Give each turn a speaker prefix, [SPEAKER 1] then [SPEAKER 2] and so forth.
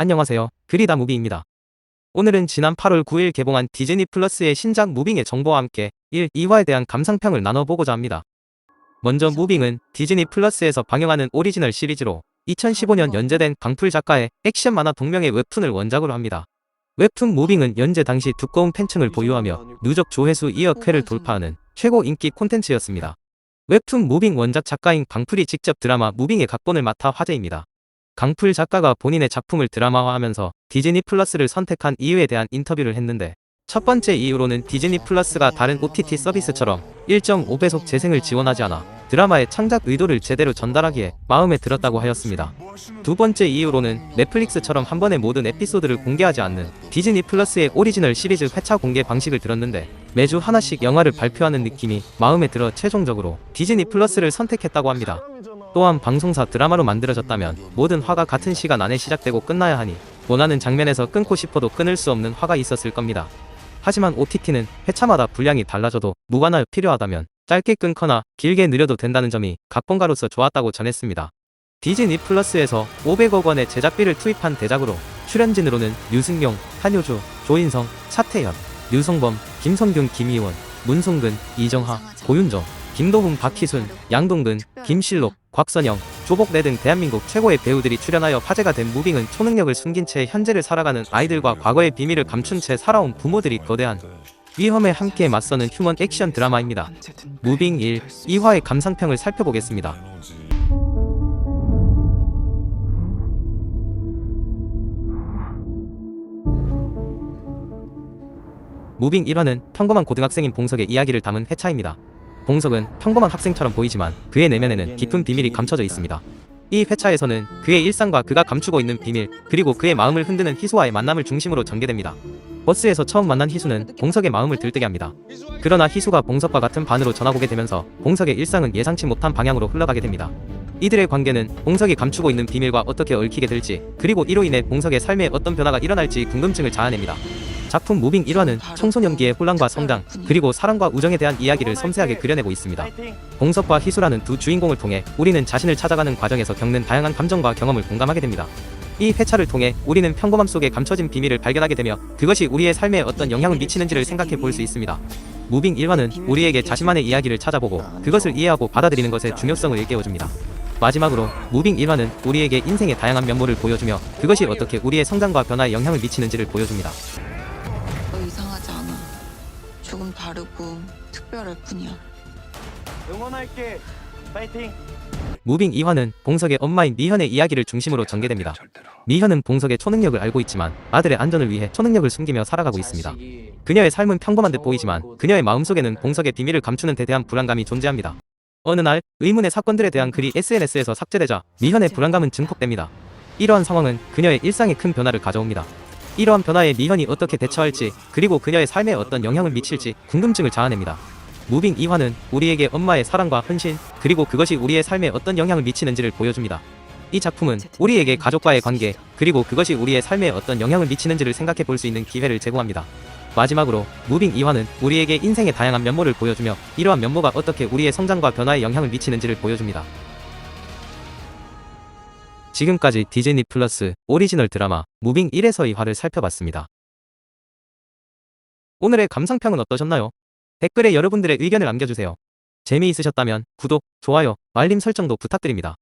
[SPEAKER 1] 안녕하세요. 그리다 무비입니다. 오늘은 지난 8월 9일 개봉한 디즈니 플러스의 신작 무빙의 정보와 함께 1, 2화에 대한 감상평을 나눠보고자 합니다. 먼저 무빙은 디즈니 플러스에서 방영하는 오리지널 시리즈로 2015년 연재된 강풀 작가의 액션 만화 동명의 웹툰을 원작으로 합니다. 웹툰 무빙은 연재 당시 두꺼운 팬층을 보유하며 누적 조회수 2억 회를 돌파하는 최고 인기 콘텐츠였습니다. 웹툰 무빙 원작 작가인 강풀이 직접 드라마 무빙의 각본을 맡아 화제입니다. 강풀 작가가 본인의 작품을 드라마화하면서 디즈니 플러스를 선택한 이유에 대한 인터뷰를 했는데, 첫 번째 이유로는 디즈니 플러스가 다른 OTT 서비스처럼 1.5배속 재생을 지원하지 않아 드라마의 창작 의도를 제대로 전달하기에 마음에 들었다고 하였습니다. 두 번째 이유로는 넷플릭스처럼 한 번에 모든 에피소드를 공개하지 않는 디즈니 플러스의 오리지널 시리즈 회차 공개 방식을 들었는데, 매주 하나씩 영화를 발표하는 느낌이 마음에 들어 최종적으로 디즈니 플러스를 선택했다고 합니다. 또한 방송사 드라마로 만들어졌다면 모든 화가 같은 시간 안에 시작되고 끝나야 하니 원하는 장면에서 끊고 싶어도 끊을 수 없는 화가 있었을 겁니다. 하지만 OTT는 회차마다 분량이 달라져도 무관하여 필요하다면 짧게 끊거나 길게 느려도 된다는 점이 각본가로서 좋았다고 전했습니다. 디즈니 플러스에서 500억 원의 제작비를 투입한 대작으로 출연진으로는 류승용, 한효주, 조인성, 차태현, 류성범, 김성균, 김희원, 문송근, 이정하, 고윤정, 김도훈, 박희순, 양동근, 김실록, 곽선영, 조복래 등 대한민국 최고의 배우들이 출연하여 화제가 된 무빙은 초능력을 숨긴 채 현재를 살아가는 아이들과 과거의 비밀을 감춘 채 살아온 부모들이 거대한 위험에 함께 맞서는 휴먼 액션 드라마입니다. 무빙 1, 2화의 감상평을 살펴보겠습니다. 무빙 1화는 평범한 고등학생인 봉석의 이야기를 담은 회차입니다. 봉석은 평범한 학생처럼 보이지만 그의 내면에는 깊은 비밀이 감춰져 있습니다. 이 회차에서는 그의 일상과 그가 감추고 있는 비밀, 그리고 그의 마음을 흔드는 희수와의 만남을 중심으로 전개됩니다. 버스에서 처음 만난 희수는 봉석의 마음을 들뜨게 합니다. 그러나 희수가 봉석과 같은 반으로 전화오게 되면서 봉석의 일상은 예상치 못한 방향으로 흘러가게 됩니다. 이들의 관계는 봉석이 감추고 있는 비밀과 어떻게 얽히게 될지, 그리고 이로 인해 봉석의 삶에 어떤 변화가 일어날지 궁금증을 자아냅니다. 작품 무빙 1화는 청소년기의 혼란과 성장, 그리고 사랑과 우정에 대한 이야기를 섬세하게 그려내고 있습니다. 봉석과 희수라는 두 주인공을 통해 우리는 자신을 찾아가는 과정에서 겪는 다양한 감정과 경험을 공감하게 됩니다. 이 회차를 통해 우리는 평범함 속에 감춰진 비밀을 발견하게 되며 그것이 우리의 삶에 어떤 영향을 미치는지를 생각해 볼 수 있습니다. 무빙 1화는 우리에게 자신만의 이야기를 찾아보고 그것을 이해하고 받아들이는 것의 중요성을 일깨워줍니다. 마지막으로 무빙 1화는 우리에게 인생의 다양한 면모를 보여주며 그것이 어떻게 우리의 성장과 변화에 영향을 미치는지를 보여줍니다.
[SPEAKER 2] 이상하지 않아. 조금 다르고 특별할 뿐이야.
[SPEAKER 3] 응원할게. 파이팅.
[SPEAKER 1] 무빙 2화는 봉석의 엄마인 미현의 이야기를 중심으로 전개됩니다. 미현은 봉석의 초능력을 알고 있지만 아들의 안전을 위해 초능력을 숨기며 살아가고 있습니다. 그녀의 삶은 평범한 듯 보이지만 그녀의 마음속에는 봉석의 비밀을 감추는 데 대한 불안감이 존재합니다. 어느 날 의문의 사건들에 대한 글이 SNS에서 삭제되자 미현의 불안감은 증폭됩니다. 이러한 상황은 그녀의 일상에 큰 변화를 가져옵니다. 이러한 변화에 미현이 어떻게 대처할지, 그리고 그녀의 삶에 어떤 영향을 미칠지 궁금증을 자아냅니다. 무빙 2화는 우리에게 엄마의 사랑과 헌신, 그리고 그것이 우리의 삶에 어떤 영향을 미치는지를 보여줍니다. 이 작품은 우리에게 가족과의 관계, 그리고 그것이 우리의 삶에 어떤 영향을 미치는지를 생각해 볼 수 있는 기회를 제공합니다. 마지막으로 무빙 2화는 우리에게 인생의 다양한 면모를 보여주며 이러한 면모가 어떻게 우리의 성장과 변화에 영향을 미치는지를 보여줍니다. 지금까지 디즈니 플러스 오리지널 드라마 무빙 1에서 2화를 살펴봤습니다. 오늘의 감상평은 어떠셨나요? 댓글에 여러분들의 의견을 남겨주세요. 재미있으셨다면 구독, 좋아요, 알림 설정도 부탁드립니다.